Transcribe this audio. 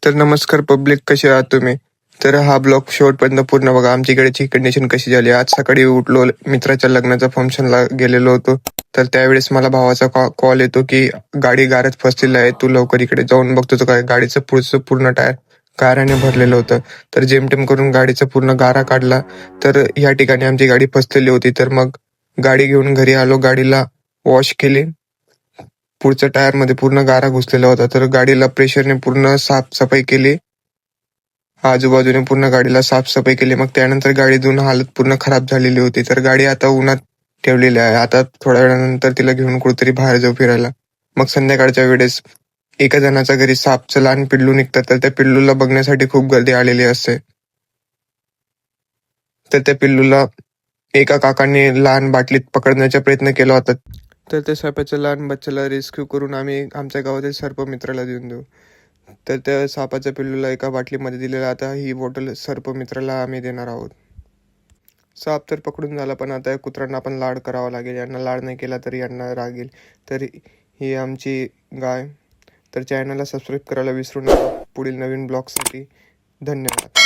तर नमस्कार पब्लिक, कसे आहात तुम्ही? तर हा ब्लॉग शेवटपर्यंत पूर्ण बघा. आमच्या इकडेची कंडिशन कशी झाली. आज सकाळी उठलो, मित्राच्या लग्नाच्या फंक्शनला गेलेलो होतो. तर त्यावेळेस मला भावाचा कॉल येतो की गाडी गारात फसलेली आहे, तू लवकर इकडे जाऊन बघतो. तर काय, गाडीचं पुढचं पूर्ण टायर गाराने भरलेलं होतं. तर जेमतेम करून गाडीचा पूर्ण गारा काढला. तर या ठिकाणी आमची गाडी फसलेली होती. तर मग गाडी घेऊन घरी आलो, गाडीला वॉश केली. पुढच्या टायरमध्ये पूर्ण गारा घुसलेला होता. तर गाडीला प्रेशरने पूर्ण साफसफाई केली. आजूबाजूने पूर्ण गाडीला साफसफाई केली. मग त्यानंतर गाडी धुवून हालत पूर्ण खराब झालेली होती. तर गाडी आता उन्हात ठेवलेली आहे. आता थोड्या वेळानंतर तिला घेऊन कुठेतरी बाहेर जाऊ फिरायला. मग संध्याकाळच्या वेळेस एका जणाच्या घरी सापचं लहान पिल्लू निघतं. तर त्या पिल्लूला बघण्यासाठी खूप गर्दी आलेली असते. तर त्या पिल्लूला एका काकाने लहान बाटलीत पकडण्याचा प्रयत्न केला होता. तर त्या सापाच्या लहान बच्चाला रेस्क्यू करून आम्ही आमच्या गावातील सर्प मित्राला देऊन देऊ. तर त्या सापाच्या पिल्लूला एका बाटलीमध्ये दिलेला. आता ही बॉटल सर्प मित्राला आम्ही देणार आहोत. साप तर पकडून झाला, पण आता या कुत्र्यांना पण लाड करावा लागेल. यांना लाड नाही केला तर यांना राग येईल. तर ही आमची गाय. तर चॅनलला सबस्क्राईब करायला विसरू नका पुढील नवीन ब्लॉगसाठी. धन्यवाद.